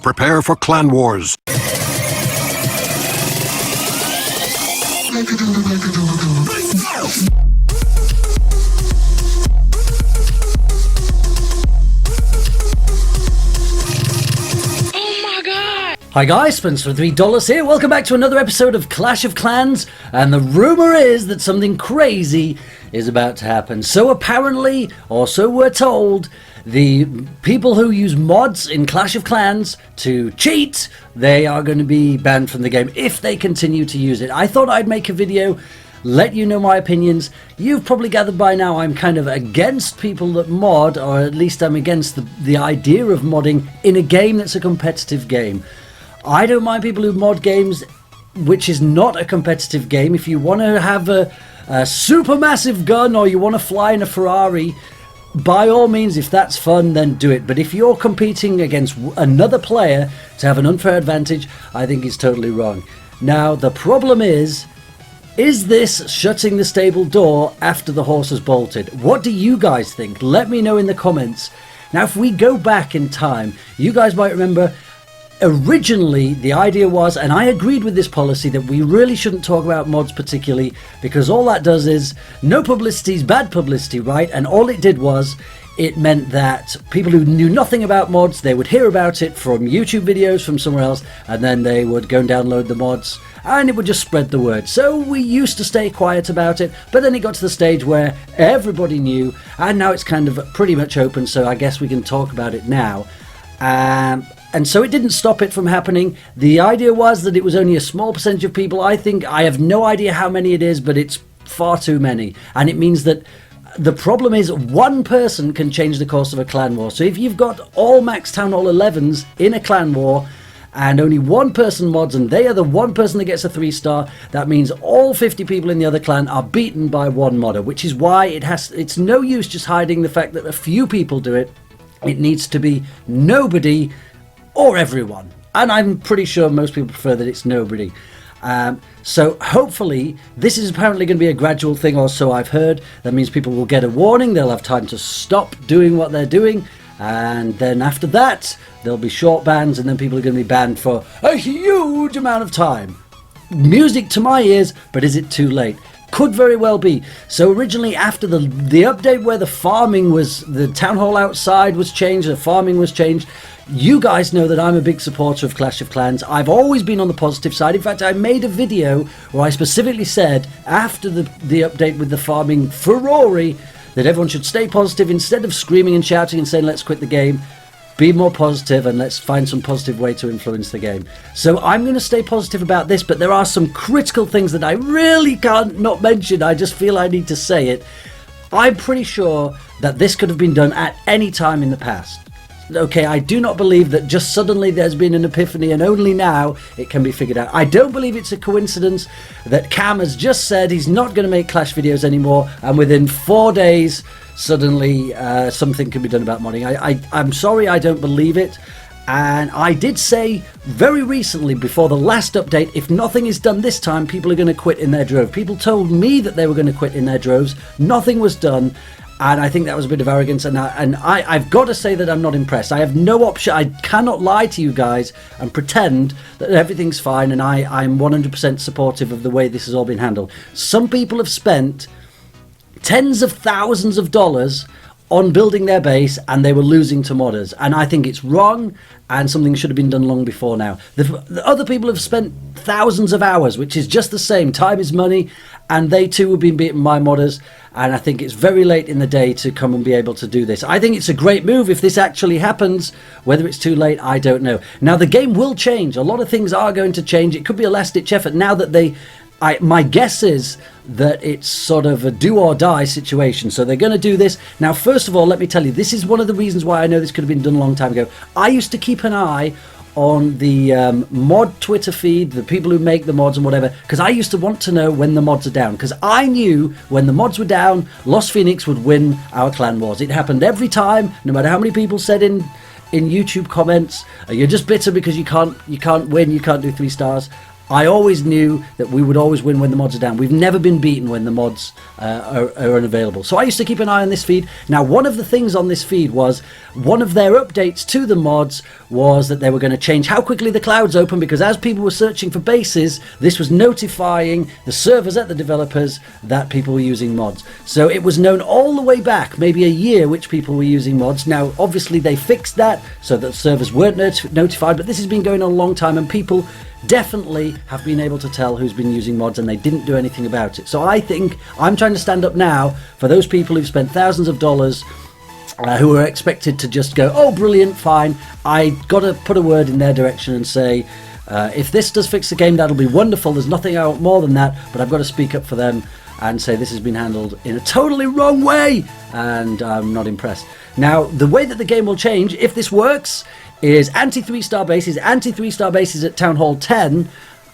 Prepare for clan wars. Hi guys, Spence for $3 here. Welcome back to another episode of Clash of Clans, and the rumour is that something crazy is about to happen. So apparently, or so we're told, the people who use mods in Clash of Clans to cheat, they are going to be banned from the game if they continue to use it. I thought I'd make a video, let you know my opinions. You've probably gathered by now I'm kind of against people that mod, or at least I'm against the idea of modding in a game that's a competitive game. I don't mind people who mod games which is not a competitive game. If you want to have a super massive gun or you want to fly in a Ferrari, by all means, if that's fun, then do it. But if you're competing against another player to have an unfair advantage, I think it's totally wrong. Now, the problem is this shutting the stable door after the horse has bolted? What do you guys think? Let me know in the comments. Now, if we go back in time, you guys might remember originally the idea was, and I agreed with this policy, that we really shouldn't talk about mods particularly, because all that does is no publicity is bad publicity, right? And all it did was it meant that people who knew nothing about mods, they would hear about it from YouTube videos from somewhere else, and then they would go and download the mods and it would just spread the word. So we used to stay quiet about it, but then it got to the stage where everybody knew, and now it's kind of pretty much open, so I guess we can talk about it now. And so it didn't stop it from happening. The idea was that it was only a small percentage of people. I have no idea how many it is, but it's far too many. And it means that the problem is one person can change the course of a clan war. So if you've got all max Town Hall 11s in a clan war, and only one person mods, and they are the one person that gets a 3-star, that means all 50 people in the other clan are beaten by one modder, which is why it's no use just hiding the fact that a few people do it. It needs to be nobody or everyone, and I'm pretty sure most people prefer that it's nobody. So hopefully this is apparently going to be a gradual thing, or so I've heard. That means people will get a warning, they'll have time to stop doing what they're doing, and then after that there'll be short bans, and then people are going to be banned for a huge amount of time. Music to my ears, but is it too late? Could very well be. So originally, after the update where the farming was, the town hall outside was changed, the farming was changed. You guys know that I'm a big supporter of Clash of Clans. I've always been on the positive side. In fact, I made a video where I specifically said, after the update with the farming Ferrari, that everyone should stay positive. Instead of screaming and shouting and saying, let's quit the game, be more positive and let's find some positive way to influence the game. So I'm going to stay positive about this, but there are some critical things that I really can't not mention. I just feel I need to say it. I'm pretty sure that this could have been done at any time in the past. Okay, I do not believe that just suddenly there's been an epiphany and only now it can be figured out. I don't believe it's a coincidence that Cam has just said he's not going to make Clash videos anymore, and within 4 days suddenly something can be done about modding. I'm sorry, I don't believe it. And I did say very recently, before the last update, if nothing is done this time, people are going to quit in their drove. People told me that they were going to quit in their droves. Nothing was done. And I think that was a bit of arrogance, and I've got to say that I'm not impressed. I have no option. I cannot lie to you guys and pretend that everything's fine, and I'm 100% supportive of the way this has all been handled. Some people have spent tens of thousands of dollars on building their base, and they were losing to modders, and I think it's wrong, and something should have been done long before now. The other people have spent thousands of hours, which is just the same. Time is money, and they too have been beaten by modders, and I think it's very late in the day to come and be able to do this. I think it's a great move if this actually happens. Whether it's too late, I don't know. Now, the game will change. A lot of things are going to change. It could be a last-ditch effort now that my guess is that it's sort of a do-or-die situation. So they're going to do this. Now, first of all, let me tell you, this is one of the reasons why I know this could have been done a long time ago. I used to keep an eye on the mod Twitter feed, the people who make the mods and whatever, because I used to want to know when the mods are down, because I knew when the mods were down, Lost Phoenix would win our clan wars. It happened every time, no matter how many people said in YouTube comments, you're just bitter because you can't win, you can't do 3 stars. I always knew that we would always win when the mods are down. We've never been beaten when the mods are unavailable. So I used to keep an eye on this feed. Now, one of the things on this feed was, one of their updates to the mods was that they were going to change how quickly the clouds open, because as people were searching for bases, this was notifying the servers at the developers that people were using mods. So it was known all the way back, maybe a year, which people were using mods. Now, obviously, they fixed that so that servers weren't notified, but this has been going on a long time, and people definitely have been able to tell who's been using mods, and they didn't do anything about it. So I think I'm trying to stand up now for those people who've spent thousands of dollars, who are expected to just go, oh brilliant, fine. I got to put a word in their direction and say, if this does fix the game, that'll be wonderful. There's nothing I want more than that, but I've got to speak up for them and say this has been handled in a totally wrong way, and I'm not impressed. Now, the way that the game will change, if this works, is anti-3-star bases. Anti-3-star bases at Town Hall 10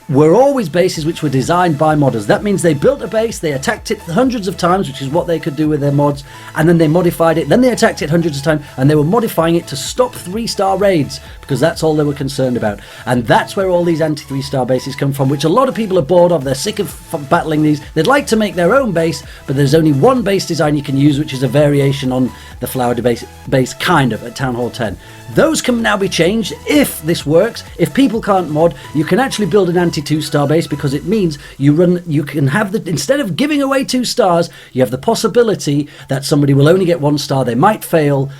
were always bases which were designed by modders. That means they built a base, they attacked it hundreds of times, which is what they could do with their mods, and then they modified it, then they attacked it hundreds of times, and they were modifying it to stop 3-star raids, because that's all they were concerned about. And that's where all these anti-3-star bases come from, which a lot of people are bored of. They're sick of battling these. They'd like to make their own base, but there's only one base design you can use, which is a variation on the flower base, kind of, at Town Hall 10. Those can now be changed if this works. If people can't mod, you can actually build an anti-2-star base, because it means you can have instead of giving away 2 stars, you have the possibility that somebody will only get 1 star. They might fail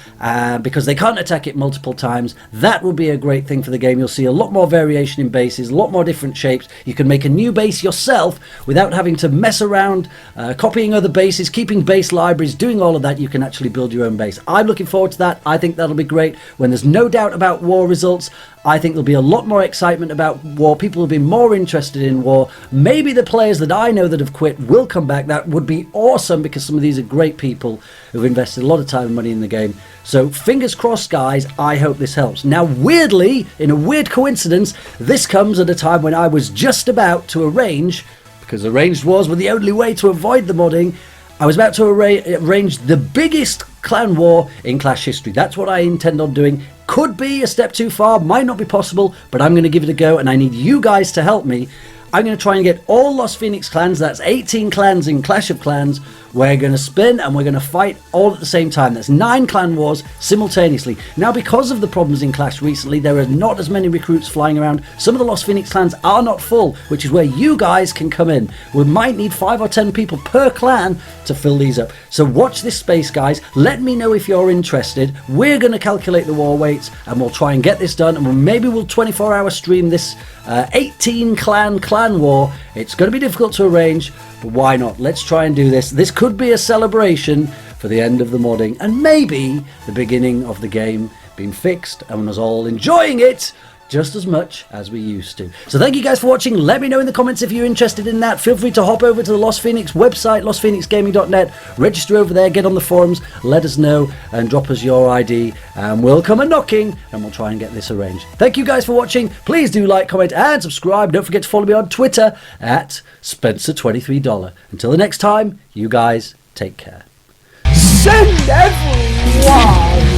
because they can't attack it multiple times. That will be a great thing for the game. You'll see a lot more variation in bases, a lot more different shapes. You can make a new base yourself without having to mess around copying other bases, keeping base libraries, doing all of that. You can actually build your own base. I'm looking forward to that. I think that'll be great. When there's no doubt about war results, I think there'll be a lot more excitement about war. People will be more interested in war. Maybe the players that I know that have quit will come back. That would be awesome, because some of these are great people who've invested a lot of time and money in the game. So fingers crossed, guys. I hope this helps. Now, weirdly, in a weird coincidence, this comes at a time when I was just about to arrange, because arranged wars were the only way to avoid the modding, I was about to arrange the biggest clan war in Clash history. That's what I intend on doing. Could be a step too far, might not be possible, but I'm going to give it a go, and I need you guys to help me. I'm going to try and get all Lost Phoenix clans. That's 18 clans in Clash of Clans. We're going to spin and we're going to fight all at the same time. That's 9 clan wars simultaneously. Now, because of the problems in Clash recently, there are not as many recruits flying around. Some of the Lost Phoenix clans are not full, which is where you guys can come in. We might need 5 or 10 people per clan to fill these up. So watch this space, guys. Let me know if you're interested. We're going to calculate the war weights and we'll try and get this done. And maybe we'll 24-hour stream this 18 clan war. It's going to be difficult to arrange, but why not? Let's try and do this. This could be a celebration for the end of the modding, and maybe the beginning of the game being fixed and us all enjoying it just as much as we used to. So thank you guys for watching. Let me know in the comments if you're interested in that. Feel free to hop over to the Lost Phoenix website, lostphoenixgaming.net, register over there, get on the forums, let us know, and drop us your ID, and we'll come a-knocking, and we'll try and get this arranged. Thank you guys for watching. Please do like, comment, and subscribe. Don't forget to follow me on Twitter at Spencer23$. Until the next time, you guys take care. Send everyone!